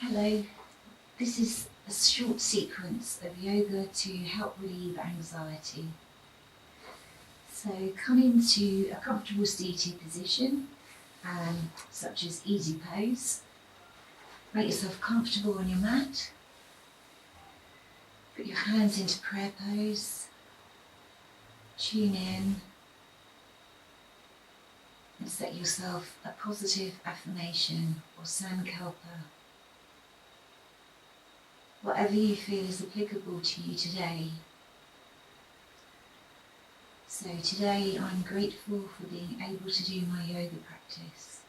Hello, this is a short sequence of yoga to help relieve anxiety. So come into a comfortable seated position, such as easy pose. Make yourself comfortable on your mat. Put your hands into prayer pose. Tune in and set yourself a positive affirmation or sankalpa. Whatever you feel is applicable to you today. So today I'm grateful for being able to do my yoga practice.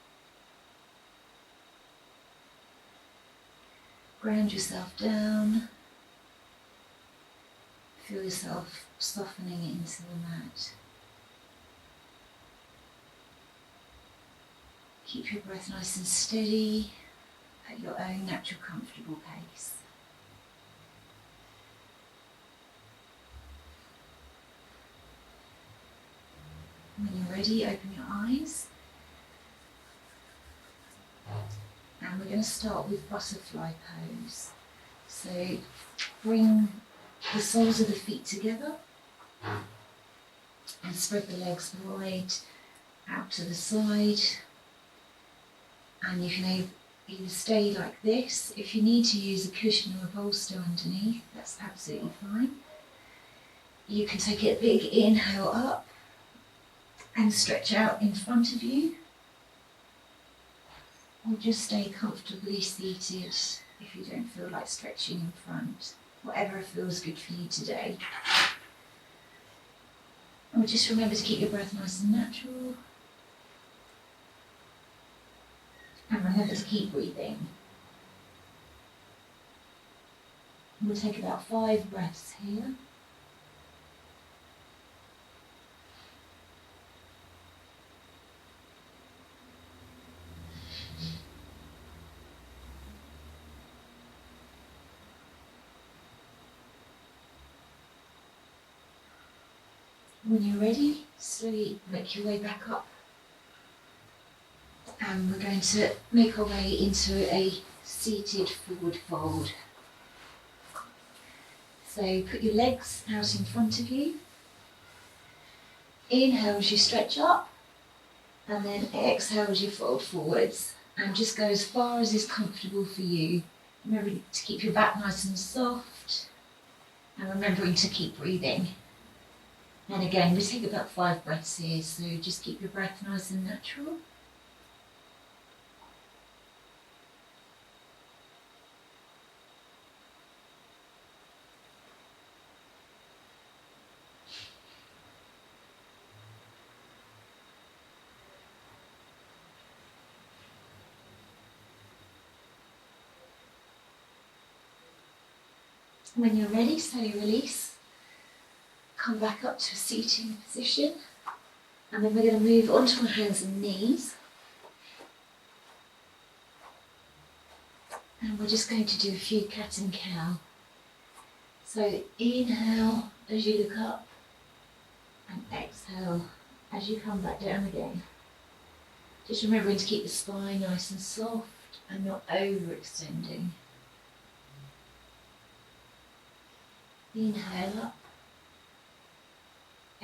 Ground yourself down. Feel yourself softening into the mat. Keep your breath nice and steady at your own natural comfortable pace. When you're ready, open your eyes. And we're going to start with butterfly pose. So bring the soles of the feet together and spread the legs wide out to the side. And you can either stay like this. If you need to use a cushion or a bolster underneath, that's absolutely fine. You can take a big inhale up and stretch out in front of you, or just stay comfortably seated if you don't feel like stretching in front, whatever feels good for you today. And just remember to keep your breath nice and natural, and remember to keep breathing. We'll take about 5 breaths here. When you're ready, slowly make your way back up. And we're going to make our way into a seated forward fold. So put your legs out in front of you. Inhale as you stretch up, and then exhale as you fold forwards. And just go as far as is comfortable for you. Remember to keep your back nice and soft, and remembering to keep breathing. And again, we take about 5 breaths here, so just keep your breath nice and natural. When you're ready, slowly release. Come back up to a seating position, and then we're going to move onto our hands and knees. And we're just going to do a few cat and cow. So inhale as you look up, and exhale as you come back down again. Just remembering to keep the spine nice and soft and not overextending. Inhale up.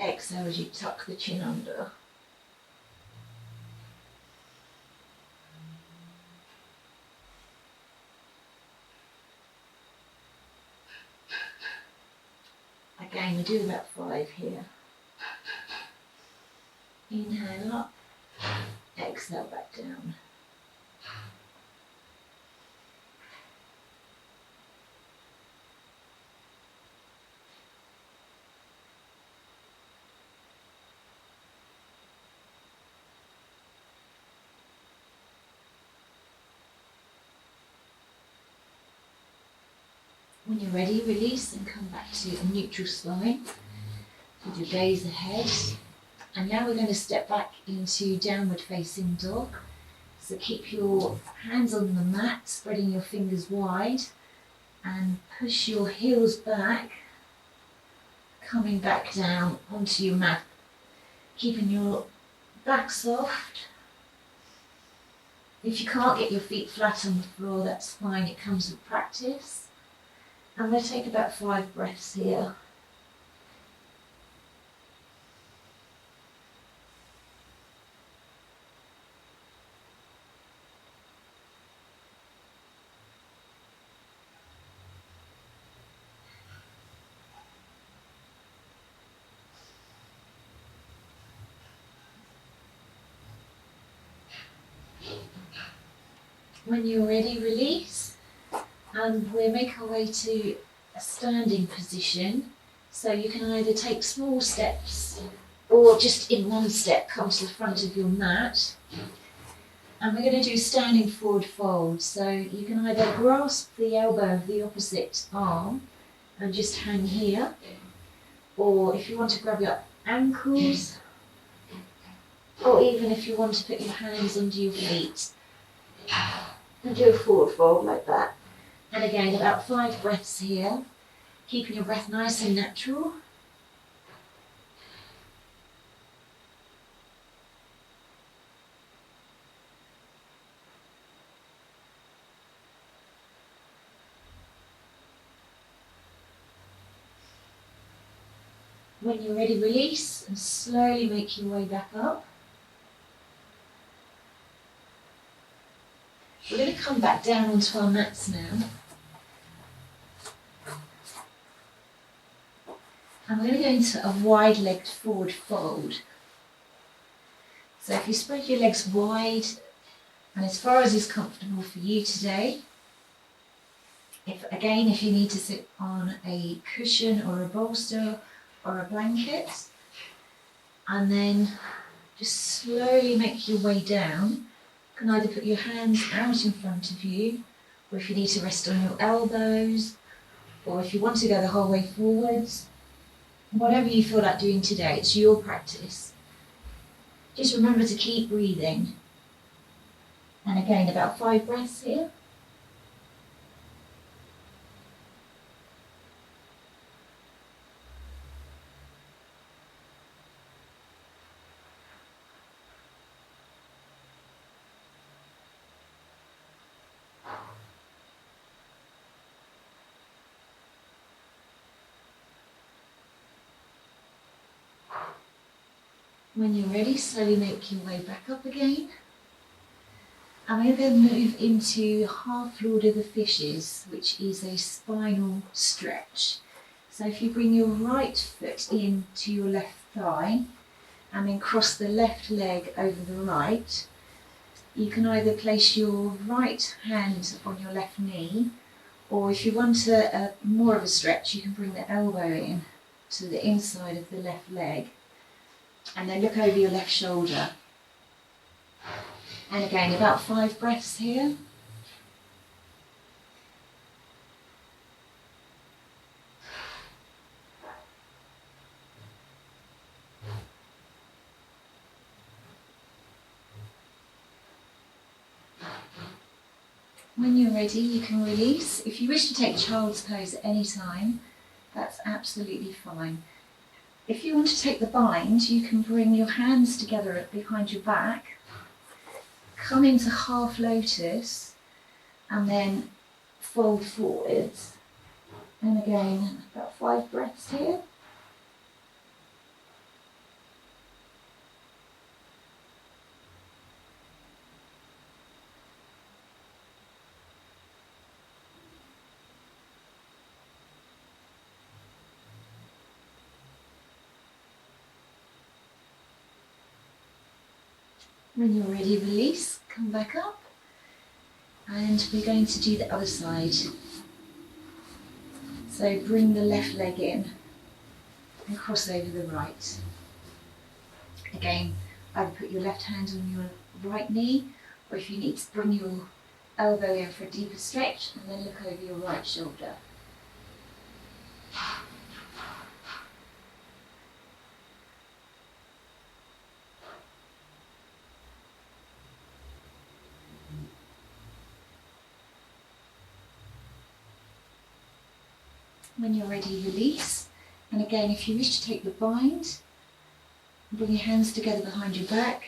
Exhale as you tuck the chin under. Again, we do about 5 here. Inhale up, exhale back down. When you're ready, release and come back to a neutral spine with your gaze ahead. And now we're going to step back into downward facing dog. So keep your hands on the mat, spreading your fingers wide, and push your heels back, coming back down onto your mat, keeping your back soft If you can't get your feet flat on the floor, that's fine, it comes with practice. I'm going to take about 5 breaths here. When you're ready, release, and we'll make our way to a standing position. So you can either take small steps or just in one step come to the front of your mat. And we're going to do standing forward fold. So you can either grasp the elbow of the opposite arm and just hang here, or if you want to grab your ankles, or even if you want to put your hands under your feet and do a forward fold like that. And again, about 5 breaths here, keeping your breath nice and natural. When you're ready, release and slowly make your way back up. We're going to come back down onto our mats now. And we're going to go into a wide-legged forward fold. So if you spread your legs wide and as far as is comfortable for you today, if you need to sit on a cushion or a bolster or a blanket, and then just slowly make your way down. You can either put your hands out in front of you, or if you need to rest on your elbows, or if you want to go the whole way forwards, whatever you feel like doing today, it's your practice. Just remember to keep breathing. And again, about 5 breaths here. When you're ready, slowly make your way back up again. And we're going to move into Half Lord of the Fishes, which is a spinal stretch. So if you bring your right foot into your left thigh and then cross the left leg over the right, you can either place your right hand on your left knee, or if you want more of a stretch, you can bring the elbow in to the inside of the left leg. And then look over your left shoulder. And again, about 5 breaths here. When you're ready, you can release. If you wish to take child's pose at any time, that's absolutely fine. If you want to take the bind, you can bring your hands together behind your back, come into half lotus, and then fold forwards. And again, about 5 breaths here. When you're ready, release, come back up, and we're going to do the other side. So bring the left leg in and cross over the right. Again, either put your left hand on your right knee, or if you need to bring your elbow in for a deeper stretch, and then look over your right shoulder. When you're ready, release. And again, if you wish to take the bind, bring your hands together behind your back,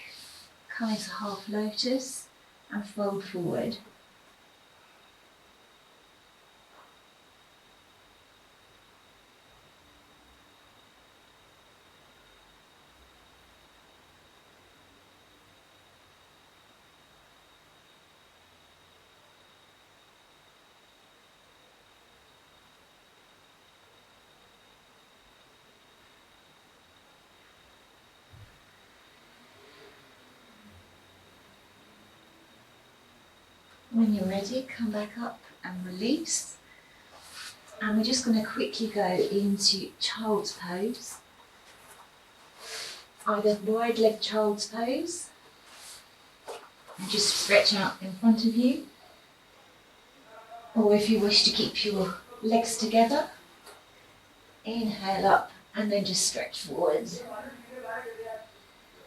come into half lotus, and fold forward. When you're ready, come back up and release. And we're just going to quickly go into child's pose. Either wide leg child's pose, and just stretch out in front of you. Or if you wish to keep your legs together, inhale up and then just stretch forward.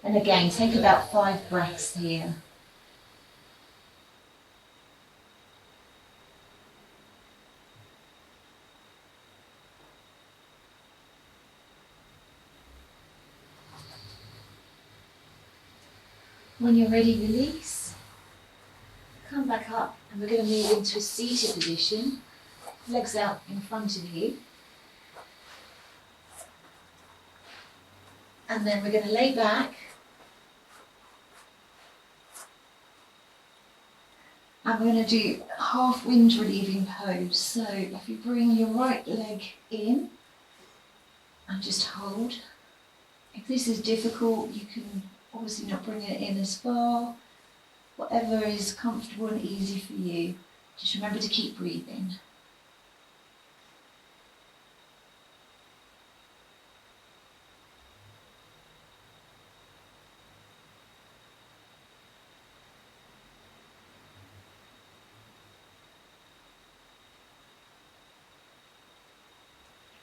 And again, take about 5 breaths here. When you're ready, release. Come back up and we're going to move into a seated position. Legs out in front of you. And then we're going to lay back. And we're going to do half wind relieving pose. So if you bring your right leg in and just hold. If this is difficult, you can obviously not bring it in as far. Whatever is comfortable and easy for you. Just remember to keep breathing.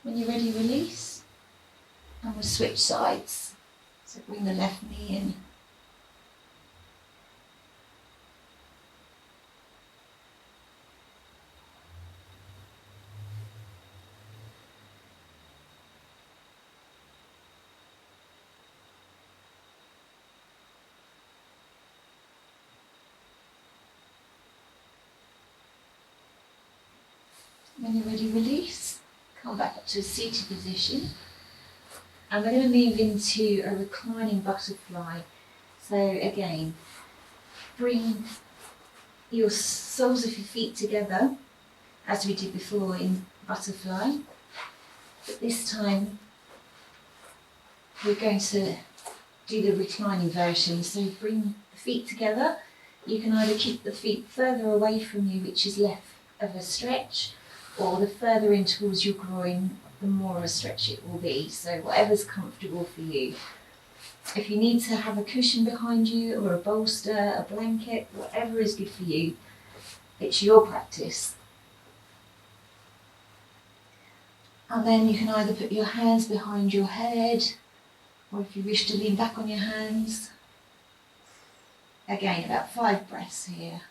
When you're ready, release. And we'll switch sides. So bring the left knee in. When you're ready, release. Come back up to a seated position. And we're going to move into a reclining butterfly. So again, bring your soles of your feet together, as we did before in butterfly. But this time, we're going to do the reclining version. So bring the feet together. You can either keep the feet further away from you, which is less of a stretch, or the further in towards your groin, the more of a stretch it will be. So whatever's comfortable for you. If you need to have a cushion behind you, or a bolster, a blanket, whatever is good for you, it's your practice. And then you can either put your hands behind your head, or if you wish to lean back on your hands. Again, about 5 breaths here.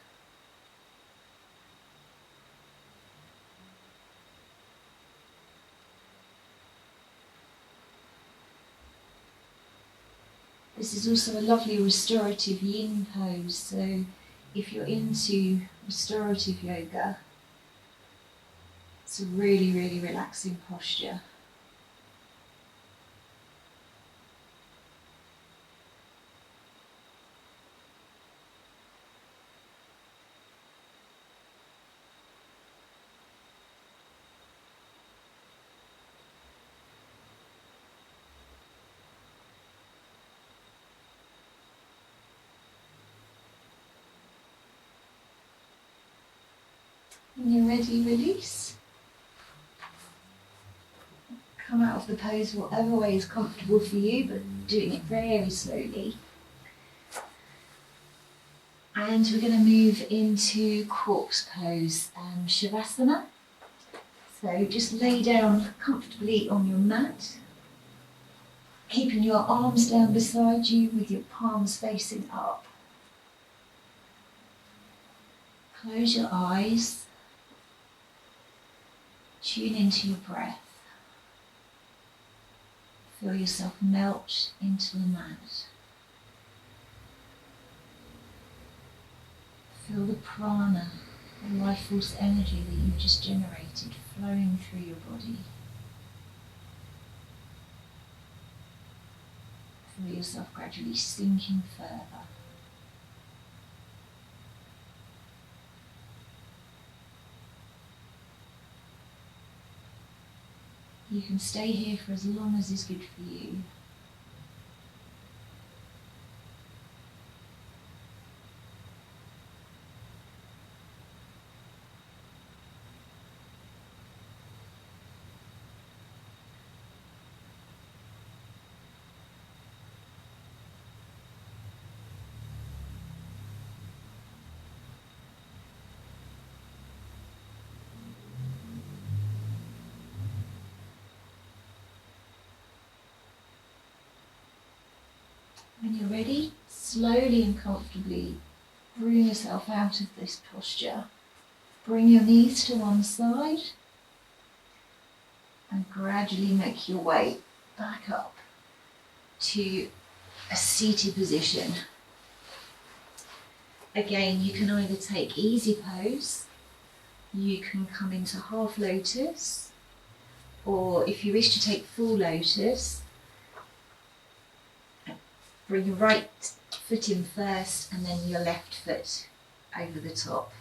This is also a lovely restorative yin pose, so if you're into restorative yoga, it's a really, really relaxing posture. When you're ready, release. Come out of the pose whatever way is comfortable for you, but doing it very slowly. And we're going to move into corpse pose and Shavasana. So just lay down comfortably on your mat, keeping your arms down beside you with your palms facing up. Close your eyes. Tune into your breath. Feel yourself melt into the mat. Feel the prana, the life force energy that you've just generated flowing through your body. Feel yourself gradually sinking further. You can stay here for as long as is good for you. When you're ready, slowly and comfortably bring yourself out of this posture. Bring your knees to one side and gradually make your way back up to a seated position. Again, you can either take easy pose, you can come into half lotus, or if you wish to take full lotus, bring your right foot in first and then your left foot over the top.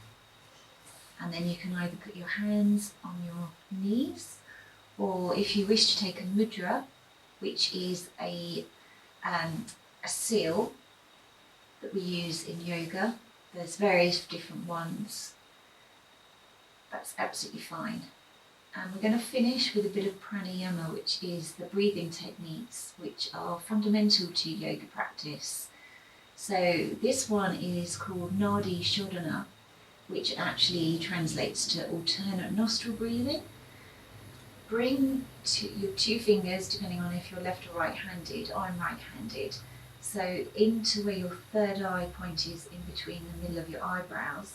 And then you can either put your hands on your knees, or if you wish to take a mudra, which is a seal that we use in yoga. There's various different ones. That's absolutely fine. And we're going to finish with a bit of pranayama, which is the breathing techniques which are fundamental to yoga practice. So this one is called Nadi Shodhana, which actually translates to alternate nostril breathing. Bring your two fingers, depending on if you're left or right-handed. I'm right-handed. So into where your third eye point is, in between the middle of your eyebrows.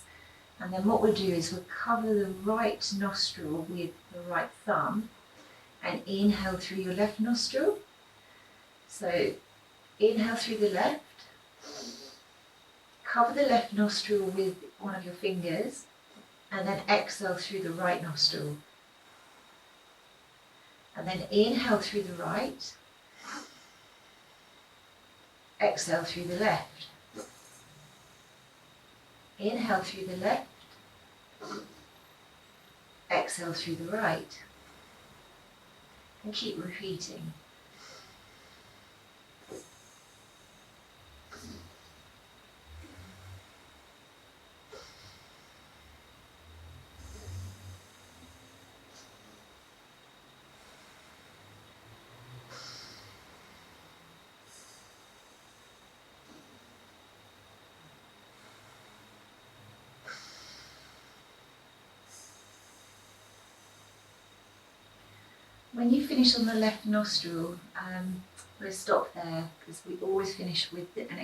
And then what we'll do is we'll cover the right nostril with the right thumb and inhale through your left nostril. So inhale through the left, cover the left nostril with one of your fingers, and then exhale through the right nostril. And then inhale through the right, exhale through the left. Inhale through the left, exhale through the right, and keep repeating. When you finish on the left nostril, we'll stop there because we always finish with an